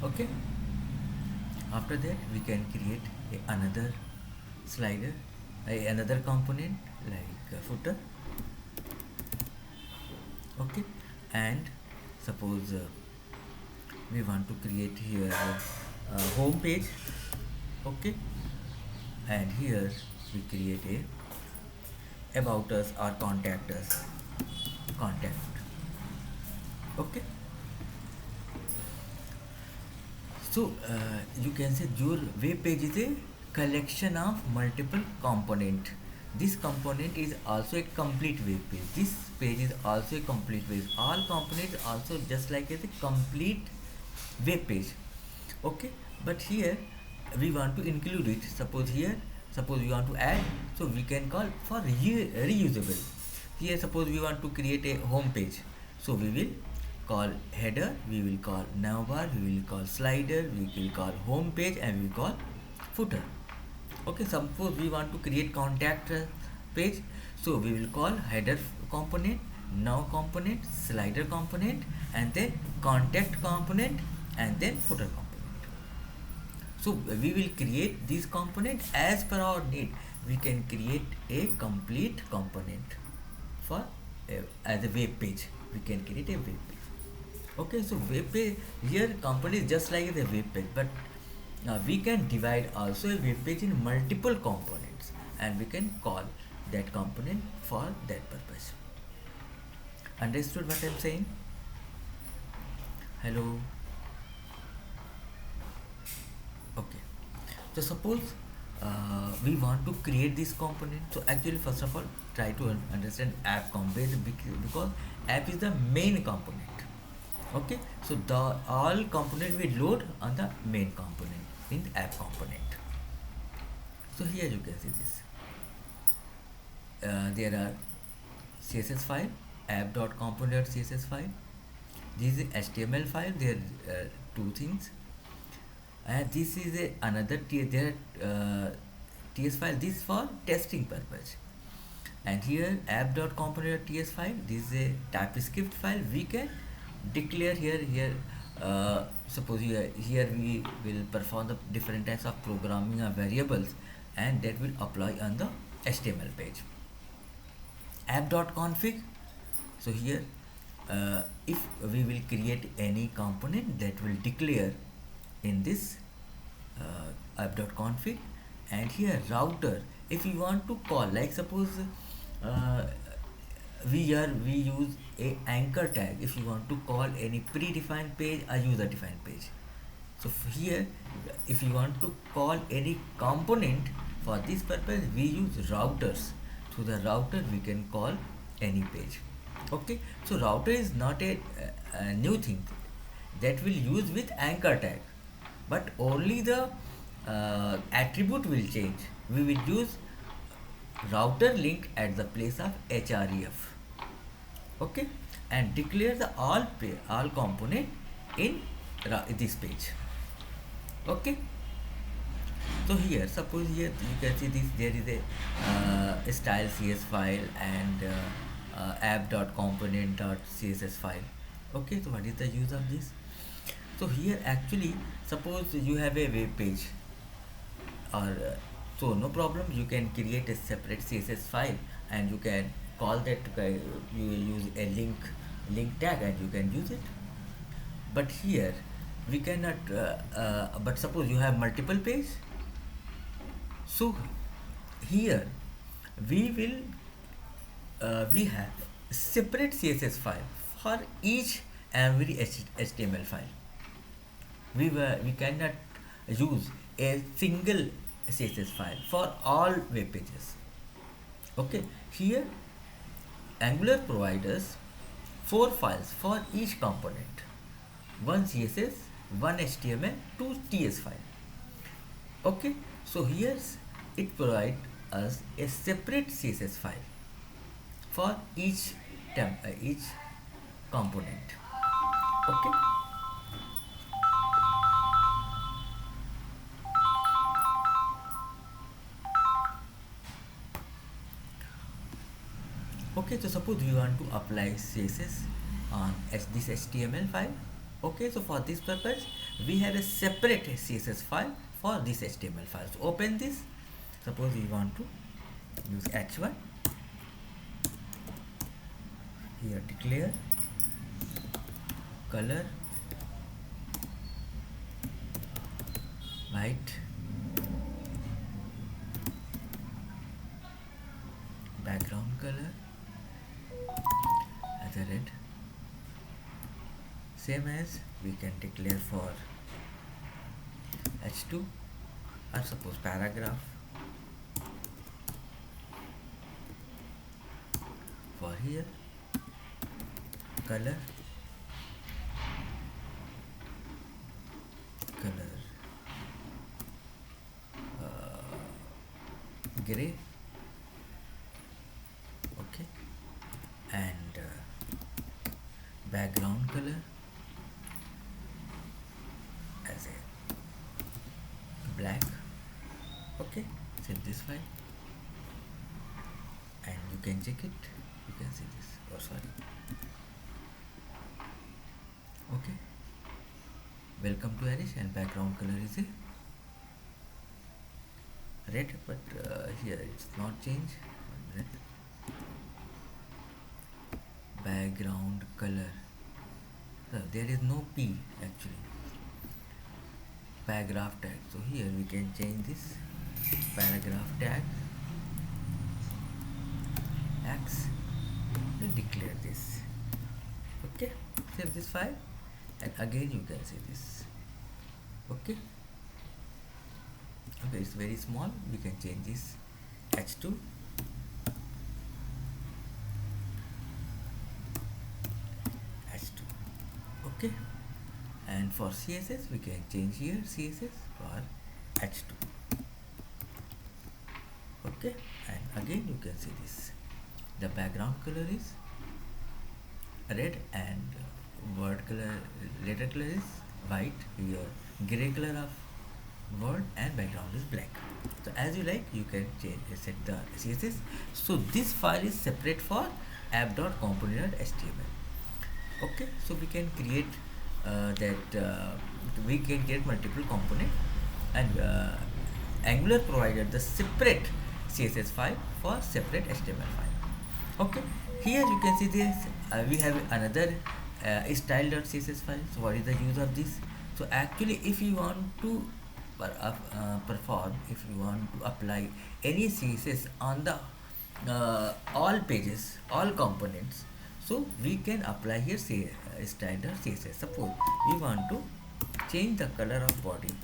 Okay, after that we can create another slider, another component like footer. Okay, and suppose we want to create here home page. Okay, and here we create a about us or contact us contact. Okay, so you can say your web page is a collection of multiple component. This component is also a complete web page. This page is also a complete page. All components also just like as a complete web page. Okay, but here we want to include it. Suppose here, suppose we want to add, so we can call for reusable. Here suppose we want to create a home page, so we will call header, we will call navbar, we will call slider, we will call home page, and we will call footer. Okay, suppose we want to create contact page, so we will call header component, now component, slider component, and then contact component, and then footer component. So we will create this component as per our need. We can create a complete component for as a web page. We can create a web page. Okay, so web page here company is just like the web page, but we can divide also a web page in multiple components, and we can call that component for that purpose. Understood what I'm saying? Hello. Okay. So suppose we want to create this component. So actually, first of all, try to understand app component because app is the main component. Okay. So the all component we load on the main component in the app component. So here you can see this. There are CSS file, app.component.css file. This is HTML file. There are two things, and this is another TS file. This for testing purpose. And here app.component.ts file. This is a TypeScript file. We can declare here. Suppose here we will perform the different types of programming of variables, and that will apply on the HTML page. App.config. So here if we will create any component, that will declare in this app.config. And here router, if you want to call, like suppose uh, we use a anchor tag if you want to call any predefined page or user defined page. So here if you want to call any component, for this purpose we use routers. Through the router we can call any page. Okay, so router is not a new thing that will use with anchor tag, but only the attribute will change. We will use router link at the place of href. Okay, and declare the all component in this page. Okay, so here suppose here you can see this, there is a style cs file and app.component.css file. Okay, so what is the use of this? So here actually suppose you have a web page, or so no problem, you can create a separate css file, and you can call that you use a link tag, and you can use it. But here we cannot but suppose you have multiple page, so here we will we have separate css file for each every html file. We cannot use a single css file for all web pages. Okay, here angular provides us 4 files for each component: one css, one html, two ts file. Okay, so here's it provides us a separate css file for each component. Okay, okay, so suppose we want to apply css on this html file. Okay, so for this purpose we have a separate CSS file for this HTML file. So open this. Suppose we want to use h1. Here declare color white, background color as a red, same as we can declare for h2, or suppose paragraph. For here color gray, okay, and background color as a black. Okay, save this file and you can check it. You can see this. Oh, sorry. Okay, welcome to Irish, and background color is a red, but here it's not changed. Red. Background color, so there is no P actually. Paragraph tag, so here we can change this. Paragraph tag X, we'll declare this. Okay, save this file and again you can see this. Okay, okay, it's very small. We can change this h2, h2. Okay, and for CSS we can change here CSS for h2. Okay, and again you can see this. The background color is red and word color, letter color is white. Here gray color of word and background is black. So as you like, you can change set the CSS. So this file is separate for app.component.html. Okay, so we can create we can get multiple component, and Angular provided the separate CSS file for separate HTML file. Okay, here you can see this. We have another style.css file. So what is the use of this? So actually, if you want to perform, if you want to apply any CSS on the all pages, all components, so we can apply here say style.css. Suppose we want to change the color of body.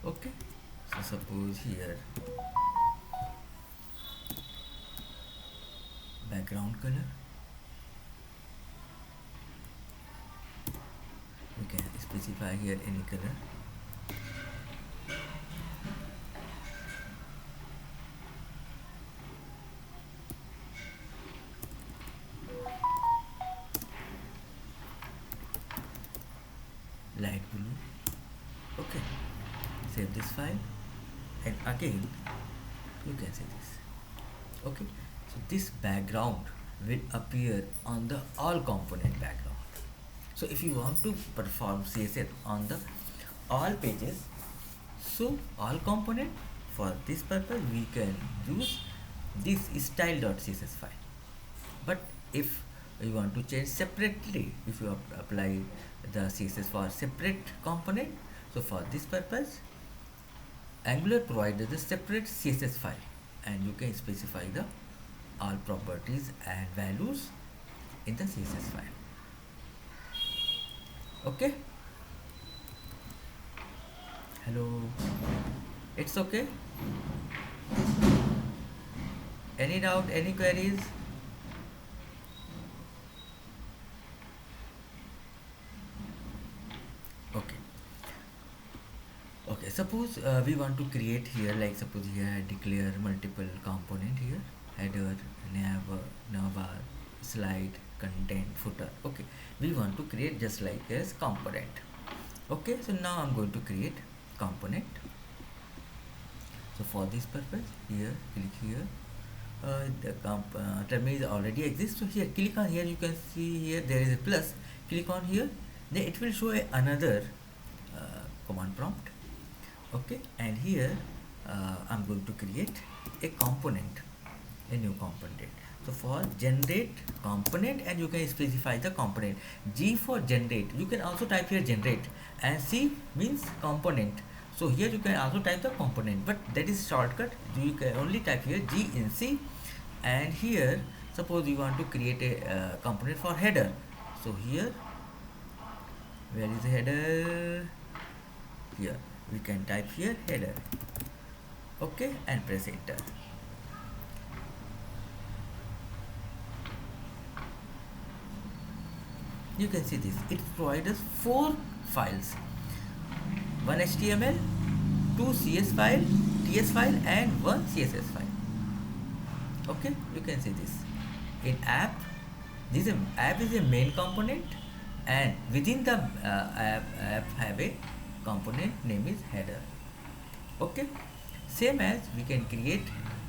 Okay, so suppose here background color, we can specify here any color. Light blue. Okay, save this file and again you can see this. Okay, so this background will appear on the all component background. So if you want to perform CSS on the all pages, so all component, for this purpose we can use this style.css file. But if you want to change separately, if you apply the CSS for separate component, so for this purpose Angular provided the separate CSS file, and you can specify the all properties and values in the CSS file. Okay, hello, it's okay. Any doubt, any queries? Okay, okay, suppose we want to create here, like suppose here I declare multiple component here, header, navbar, slide, content, footer. Okay, we want to create just like as component. Okay, so now I'm going to create component. So for this purpose, here click here, the terminal already exists. So here click on, here you can see here there is a plus. Click on here then it will show another command prompt. Okay, and here I'm going to create a component, a new component. So for generate component, and you can specify the component. G for generate, you can also type here generate, and C means component. So here you can also type the component, but that is shortcut. You can only type here G in C. And here suppose you want to create a component for header. So here, where is the header? Here we can type here header. Okay, and press enter. You can see this, it provides us 4 files: one HTML, 2 CS file, TS file, and 1 CSS file. Okay, you can see this. In app, app is a main component, and within the app have a component name is header. Okay, same as we can create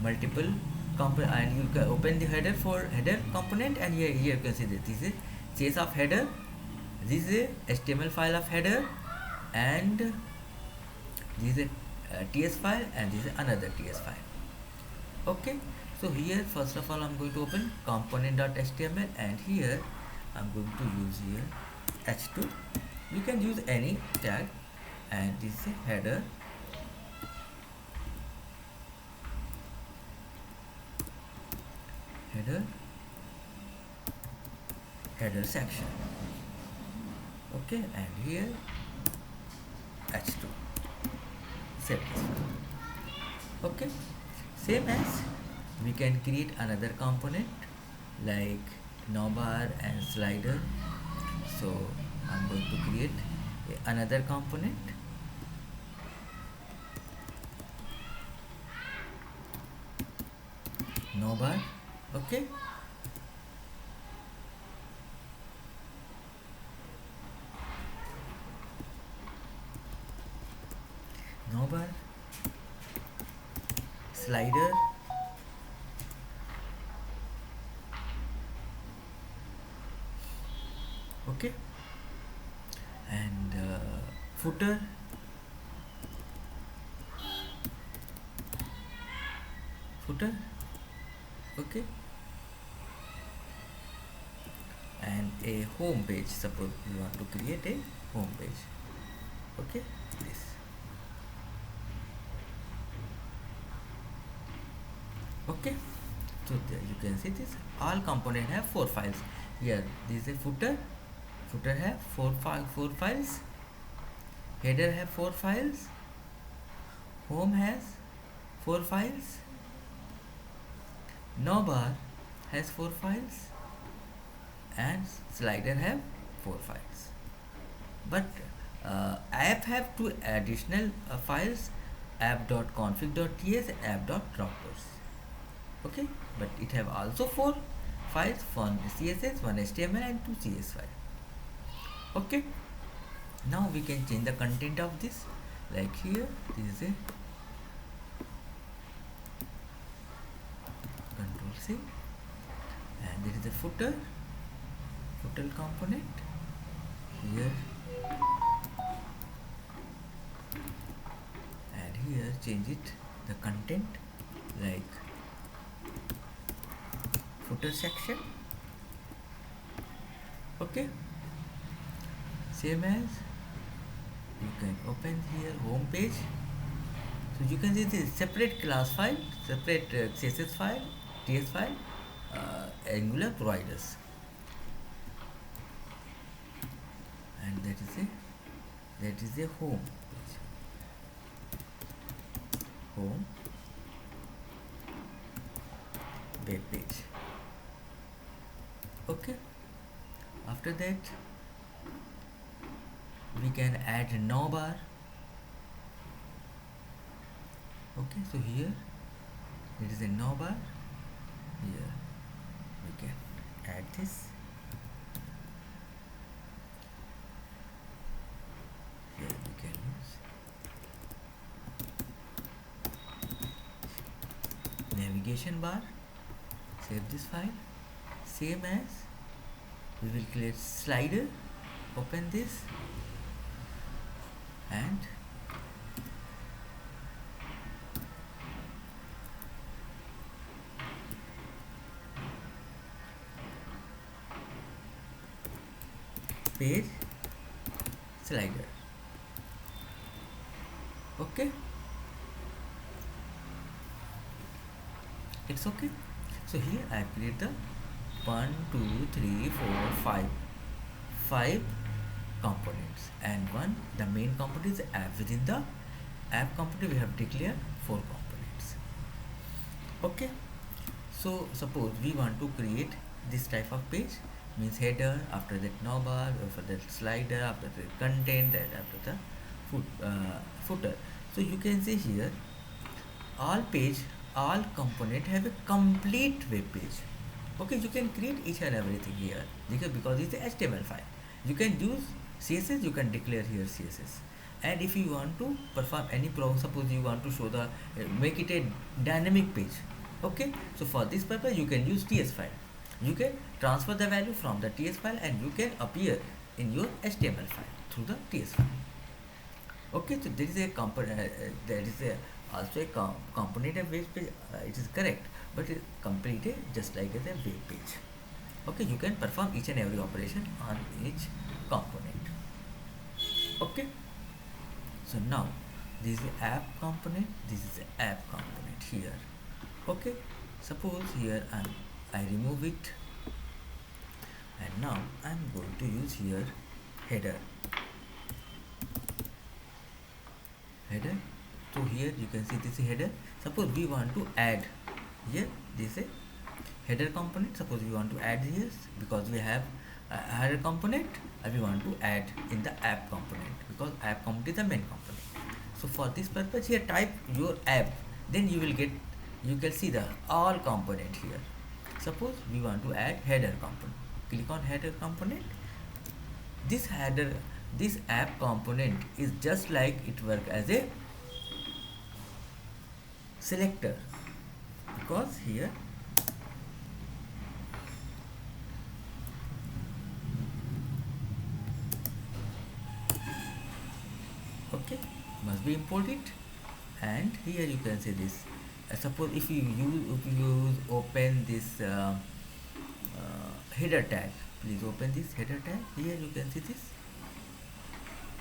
multiple component, and you can open the header for header component, and here you can see that this is CS of header, this is a HTML file of header, and this is a TS file, and this is another TS file. Okay, so here first of all I'm going to open component.html, and here I'm going to use here h2. You can use any tag, and this is a header, header section. Okay, and here h2, set this one. Okay, same as we can create another component like navbar and slider. So I'm going to create another component, navbar. Okay, navbar, slider, okay, and footer, okay, and a home page. Suppose you want to create a home page. Okay, this. Okay, so there you can see this, all component have 4 files. Here this is a footer have 4 files, header have 4 files, home has 4 files, navbar has 4 files, and slider have 4 files. But app have 2 additional files, app.config.ts and app.dropbox. Okay, but it have also 4 files, one CSS, one HTML, and 2 CS file. Okay, now we can change the content of this, like here this is a control C, and there is a footer component here, and here change it the content like footer section. Okay, same as you can open here home page. So you can see this separate class file, separate CSS file, TS file, Angular providers, and that is a home page, home web page. Okay, after that we can add navbar. Okay, so here it is a navbar. Here we can add this. Here we can use navigation bar. Save this file. Same as we will create slider open this and page slider. Okay, it's okay. So here I create the 1 2 3 4 5 5 components, and one the main component is app. Within the app component we have declared 4 components. Okay, so suppose we want to create this type of page, means header, after that navbar, after that slider, after that content, and after the footer. So you can see here all page, all component have a complete web page. Okay, you can create each and everything here because it's a HTML file. You can use CSS, you can declare here CSS. And if you want to perform any program, suppose you want to show the make it a dynamic page. Okay, so for this purpose you can use TS file. You can transfer the value from the TS file and you can appear in your HTML file through the TS file. Okay, so there is a there is a also a component of web page. It is correct, but it completed just like as a web page. Okay, you can perform each and every operation on each component. Okay, so now this is the app component, this is the app component here. Okay, suppose here I remove it, and now I'm going to use here header. So here you can see this is header. Suppose we want to add here this is a header component. Suppose we want to add here, because we have a header component, we want to add in the app component, because app component is the main component. So for this purpose here type your app, then you can see the all component here. Suppose we want to add header component, click on header component. This app component is just like it work as a selector, because here okay, must be import it, and here you can see this. Suppose if you use open this header tag, please open this header tag. Here you can see this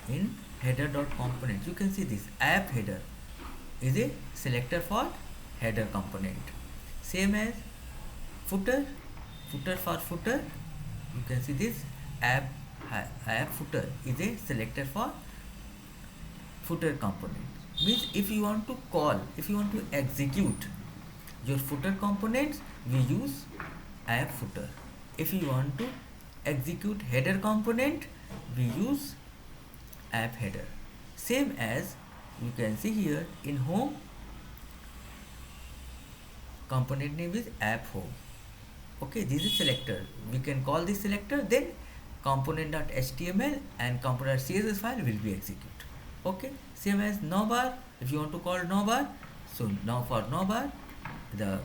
in header.component. You can see this app header is a selector for header component. Same as footer for footer. You can see this app footer is a selector for footer component. Means if you want to execute your footer components, we use app footer. If you want to execute header component, we use app header. Same as you can see here in home, component name is app home. Okay, this is selector. We can call this selector, then component.html and component.css file will be executed. Okay, same as navbar. If you want to call navbar, so now for navbar, the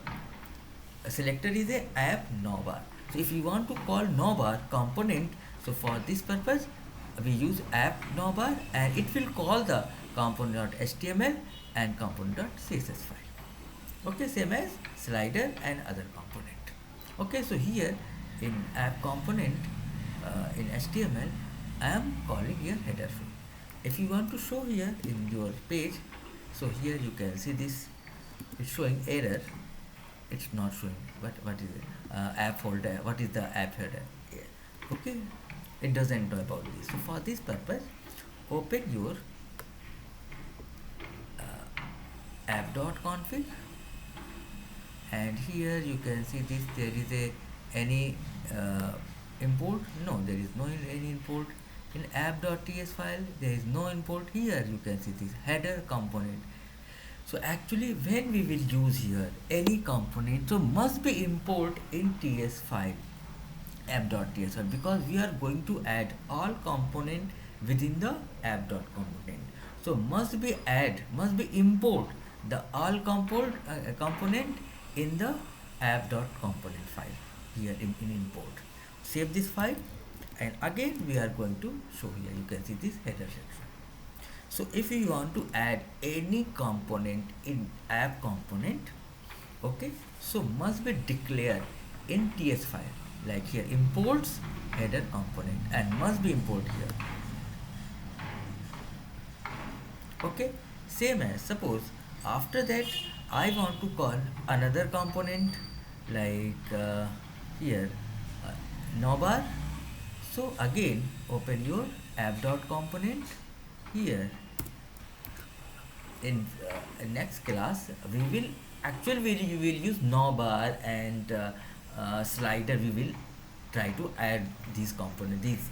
selector is a app navbar. So if you want to call navbar component, so for this purpose we use app navbar, and it will call the component.html and component.css file. Okay, same as slider and other component. Okay, so here in app component in HTML, I am calling here header field. If you want to show here in your page, so here you can see this, it's showing error, it's not showing what is it, app folder, what is the app header. Yeah. Okay, it doesn't know about this. So for this purpose, open your app.config, and here you can see this, there is a any import. No, there is no any import. In app.ts file there is no import. Here you can see this header component. So actually when we will use here any component, so must be import in ts file, app.ts file, because we are going to add all component within the app.component. So must be import the all component in the app.component file here in import. Save this file And again we are going to show here, you can see this header section. So if you want to add any component in app component, okay, so must be declared in TS file, like here imports header component, and must be import here. Okay, same as suppose after that I want to call another component, like here uh, navbar. So again open your app dot component. Here in next class we will we will use navbar and slider. We will try to add these components. These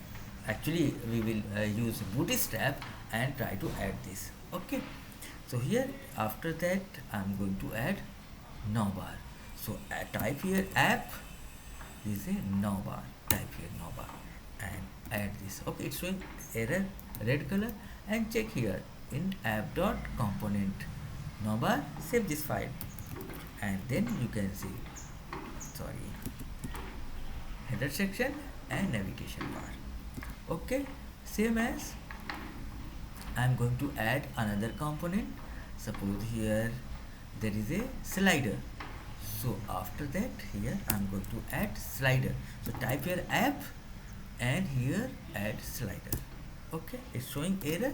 actually we will use bootstrap and try to add this. Okay, so here after that I'm going to add navbar. So type here app, this is a navbar, type here navbar and add this. Okay, it's showing error red color, and check here in app dot component navbar, save this file, and then you can see, sorry, header section and navigation bar. Okay, same as I'm going to add another component. Suppose here there is a slider. So after that here I'm going to add slider. So type here app and here add slider. Okay, it's showing error.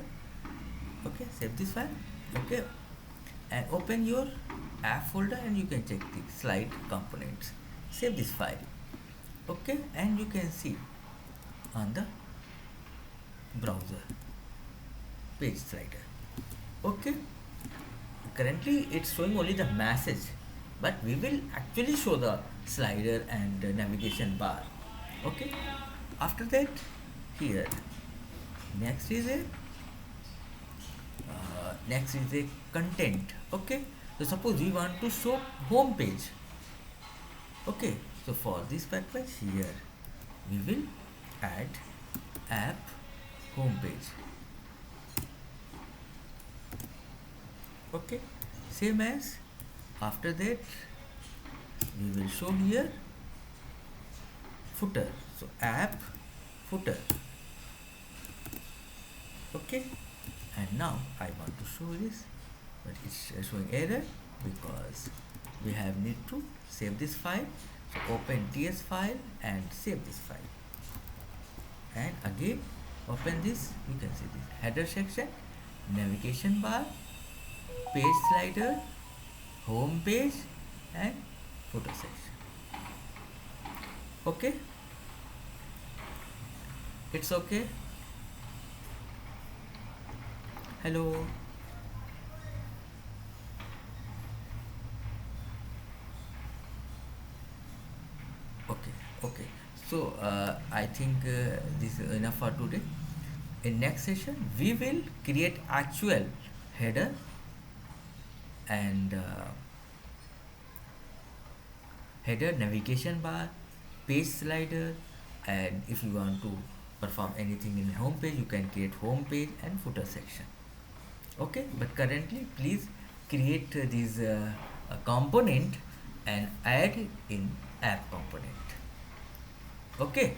Okay, save this file. Okay, and open your app folder and you can check the slide components. Save this file. Okay, and you can see on the browser page slider. Okay, currently it's showing only the message, but we will actually show the slider and navigation bar. Okay, after that here next is a content. Okay, so suppose we want to show home page. Okay, so for this purpose here we will add app home page. Okay, same as after that we will show here footer. So app footer. Okay, and now I want to show this, but it's showing error because we have need to save this file. So open TS file and save this file, and again open this. You can see this header section, navigation bar, page slider, home page, and footer section. Okay, it's okay. Hello. Okay, okay. So I think this is enough for today. In next session we will create actual header and header, navigation bar, page slider, and if you want to perform anything in home page you can create home page and footer section. Okay, but currently please create this component and add in app component. Okay.